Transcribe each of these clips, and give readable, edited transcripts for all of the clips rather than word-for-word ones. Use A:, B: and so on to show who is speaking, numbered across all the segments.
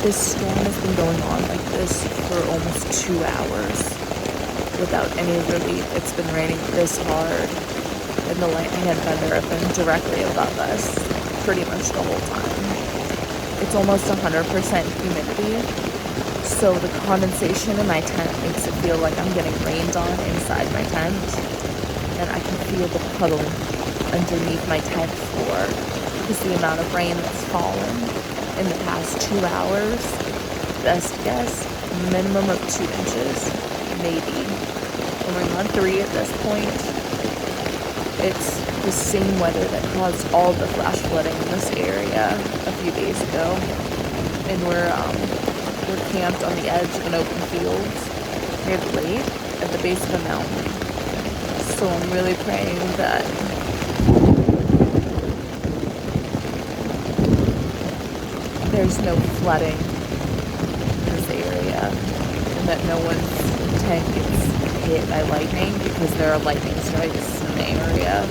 A: This storm has been going on like this for almost 2 hours without any relief. It's been raining this hard, and the lightning and thunder have been directly above us pretty much the whole time. It's almost 100% humidity, so the condensation in my tent makes it feel like I'm getting rained on inside my tent, and I can feel the puddle underneath my tent floor because the amount of rain that's fallen in the past 2 hours, best guess, minimum of 2 inches, maybe. Going on 3 at this point. It's the same weather that caused all the flash flooding in this area a few days ago. And we're camped on the edge of an open field near the lake at the base of a mountain. So I'm really praying that there's no flooding in this area and that no one's tent gets hit by lightning, because there are lightning strikes in the area.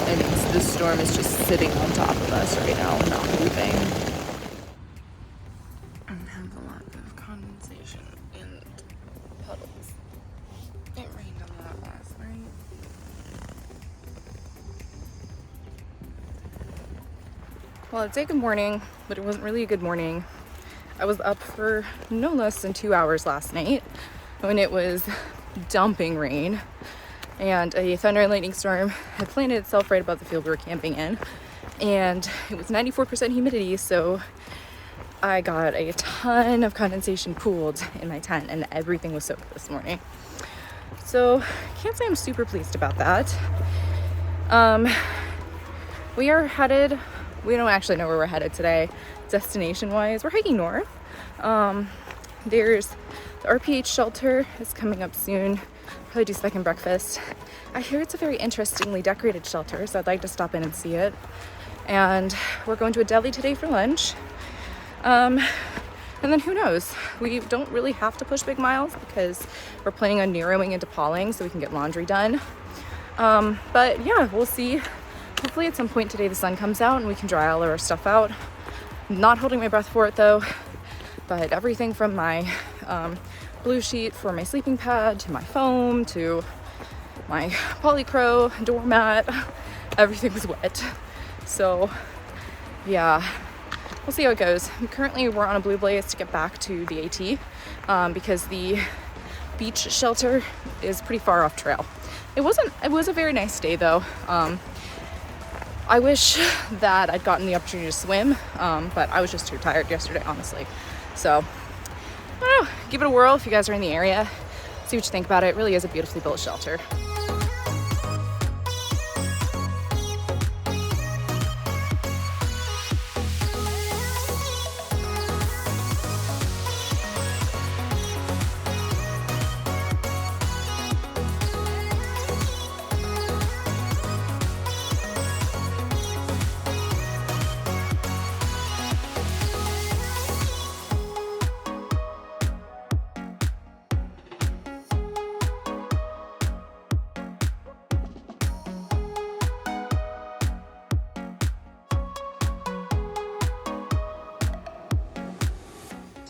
A: And the storm is just sitting on top of us right now, not moving. And have a lot of condensation and puddles. It rained a lot last night. Well, I'd say good morning, but it wasn't really a good morning. I was up for no less than 2 hours last night when it was dumping rain, and a thunder and lightning storm had planted itself right above the field we were camping in, and it was 94% humidity, so I got a ton of condensation pooled in my tent, and everything was soaked this morning. So can't say I'm super pleased about that. We are headed, we don't actually know where we're headed today destination wise. We're hiking north. There's the RPH Shelter is coming up soon. Probably do second breakfast. I hear it's a very interestingly decorated shelter, so I'd like to stop in and see it. And we're going to a deli today for lunch. And then who knows? We don't really have to push big miles because we're planning on narrowing into Pauling so we can get laundry done. But yeah, we'll see. Hopefully at some point today the sun comes out and we can dry all of our stuff out. Not holding my breath for it though, but everything from my blue sheet for my sleeping pad to my foam to my polycro doormat, everything was wet. So yeah, we'll see how it goes. Currently we're on a blue blaze to get back to the AT because the beach shelter is pretty far off trail. It was a very nice day though. I wish that I'd gotten the opportunity to swim, but I was just too tired yesterday, honestly. So, I don't know, give it a whirl if you guys are in the area. See what you think about it. It really is a beautifully built shelter.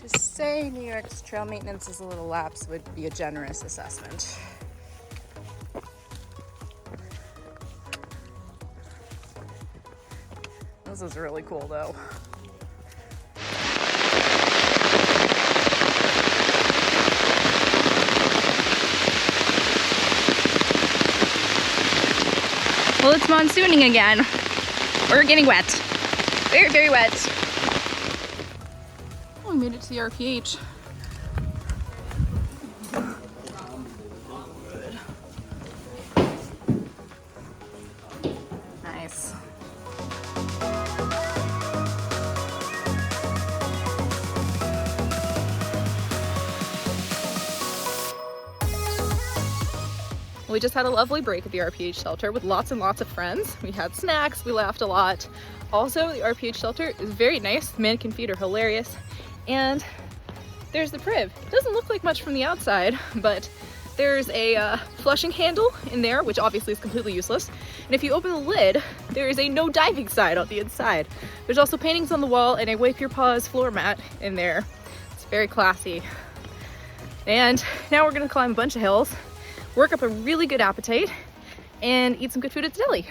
A: To say New York's trail maintenance is a little lax would be a generous assessment. This is really cool though. Well, it's monsooning again. We're getting wet. Very, very wet. Oh, we made it to the RPH. Nice. We just had a lovely break at the RPH Shelter with lots and lots of friends. We had snacks, we laughed a lot. Also, the RPH Shelter is very nice. The mannequin feet are hilarious. And there's the priv. It doesn't look like much from the outside, but there's a flushing handle in there, which obviously is completely useless. And if you open the lid, there is a no diving sign on the inside. There's also paintings on the wall and a wipe your paws floor mat in there. It's very classy. And now we're gonna climb a bunch of hills, work up a really good appetite, and eat some good food at the deli.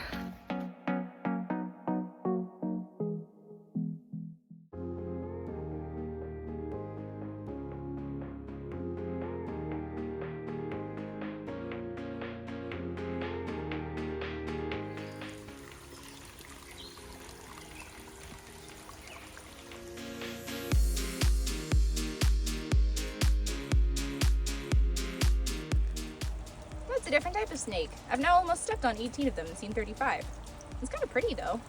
A: It's a different type of snake. I've now almost stepped on 18 of them and seen 35. It's kind of pretty though.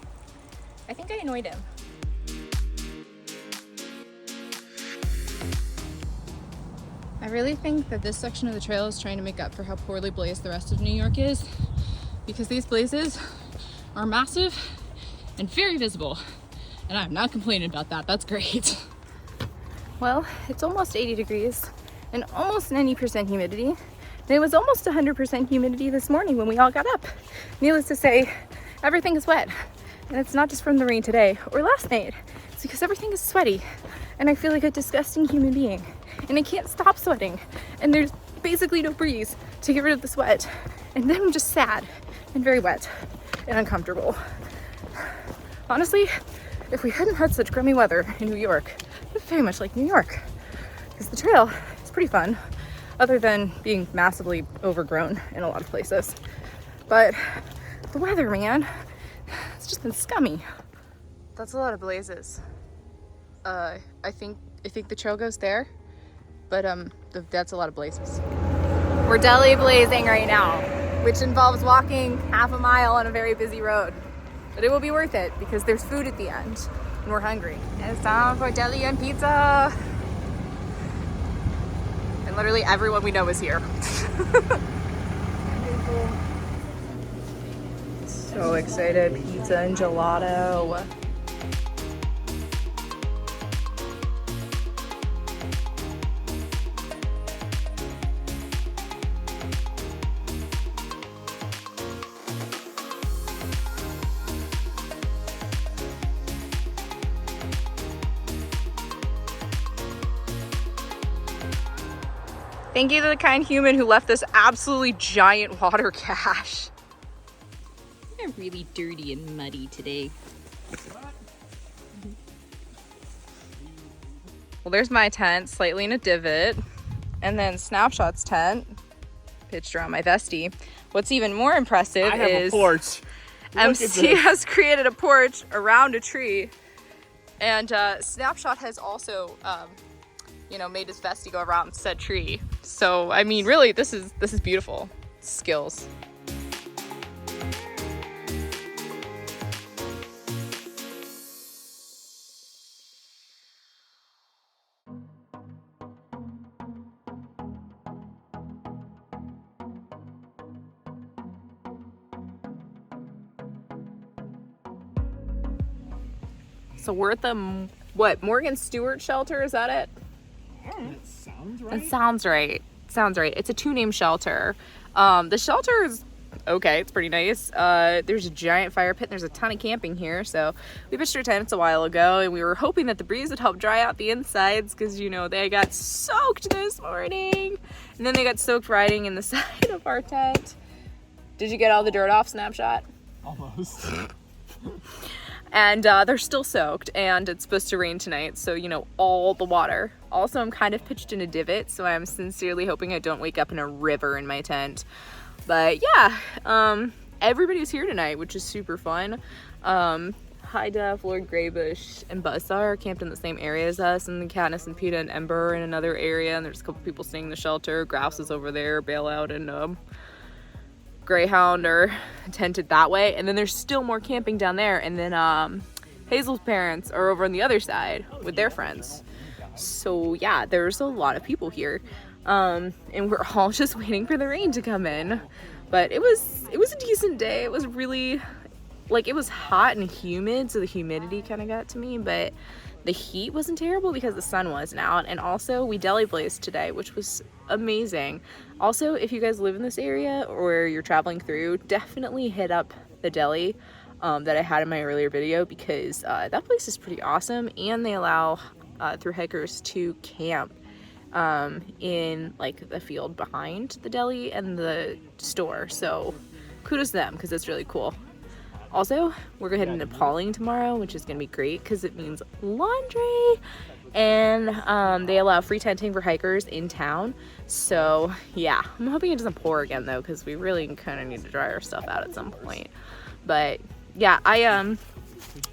A: I think I annoyed him. I really think that this section of the trail is trying to make up for how poorly blazed the rest of New York is, because these blazes are massive and very visible. And I'm not complaining about that. That's great. Well, it's almost 80 degrees and almost 90% humidity. And it was almost 100% humidity this morning when we all got up. Needless to say, everything is wet. And it's not just from the rain today or last night. It's because everything is sweaty. And I feel like a disgusting human being. And I can't stop sweating. And there's basically no breeze to get rid of the sweat. And then I'm just sad and very wet and uncomfortable. Honestly, if we hadn't had such grummy weather in New York, it's very much like New York. Because the trail is pretty fun, other than being massively overgrown in a lot of places. But the weather, man, it's just been scummy. That's a lot of blazes. I think the trail goes there, but that's a lot of blazes. We're deli blazing right now, which involves walking half a mile on a very busy road. But it will be worth it because there's food at the end and we're hungry. And it's time for deli and pizza. And literally everyone we know is here. So excited, pizza and gelato. Thank you to the kind human who left this absolutely giant water cache. I'm really dirty and muddy today. Well, there's my tent, slightly in a divot. And then Snapshot's tent, pitched around my vestie. What's even more impressive is
B: a porch.
A: MC has created a porch around a tree. And Snapshot has also made his vestie go around said tree. So, I mean, really, this is beautiful. Skills. So we're at the, Morgan Stewart Shelter, is that it?
B: That sounds right.
A: It sounds right. Sounds right. It's a 2-name shelter. The shelter is okay. It's pretty nice. There's a giant fire pit. And there's a ton of camping here. So we pitched our tents a while ago, and we were hoping that the breeze would help dry out the insides because, they got soaked this morning. And then they got soaked riding in the side of our tent. Did you get all the dirt off, Snapshot?
B: Almost.
A: And they're still soaked, and it's supposed to rain tonight, so all the water. Also, I'm kind of pitched in a divot, so I'm sincerely hoping I don't wake up in a river in my tent. But yeah, everybody's here tonight, which is super fun. High Def, Lord Greybush, and Buzzsaw are camped in the same area as us, and the Katniss and Peta and Ember in another area, and there's a couple people staying in the shelter. Grouse is over there, Bailout and Greyhound are tented that way, and then there's still more camping down there, and then Hazel's parents are over on the other side with their friends. So yeah, there's a lot of people here, and we're all just waiting for the rain to come in. But it was a decent day. It was really, it was hot and humid, so the humidity kind of got to me, but the heat wasn't terrible because the sun wasn't out, and also we deli blazed today, which was amazing. Also, if you guys live in this area or you're traveling through, definitely hit up the deli that I had in my earlier video, because that place is pretty awesome, and they allow through hikers to camp in like the field behind the deli and the store. So kudos to them, because it's really cool. Also, we're going to head into Pauling tomorrow, which is going to be great because it means laundry, and they allow free tenting for hikers in town. So yeah, I'm hoping it doesn't pour again though, because we really kind of need to dry our stuff out at some point. But yeah,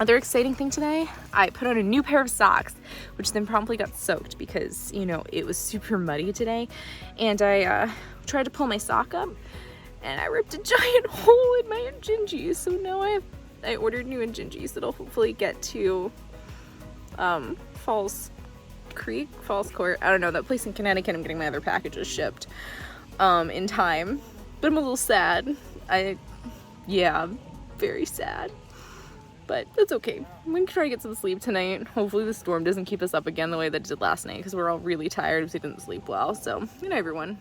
A: other exciting thing today, I put on a new pair of socks, which then promptly got soaked because, you know, it was super muddy today, and I tried to pull my sock up, and I ripped a giant hole in my Injinji. So now I ordered new Injinjis that'll hopefully get to Falls Court. I don't know, that place in Connecticut. I'm getting my other packages shipped in time, but I'm a little sad. Yeah, very sad, but it's okay. I'm gonna try to get some sleep tonight. Hopefully the storm doesn't keep us up again the way that it did last night, because we're all really tired because we didn't sleep well. So good night, everyone.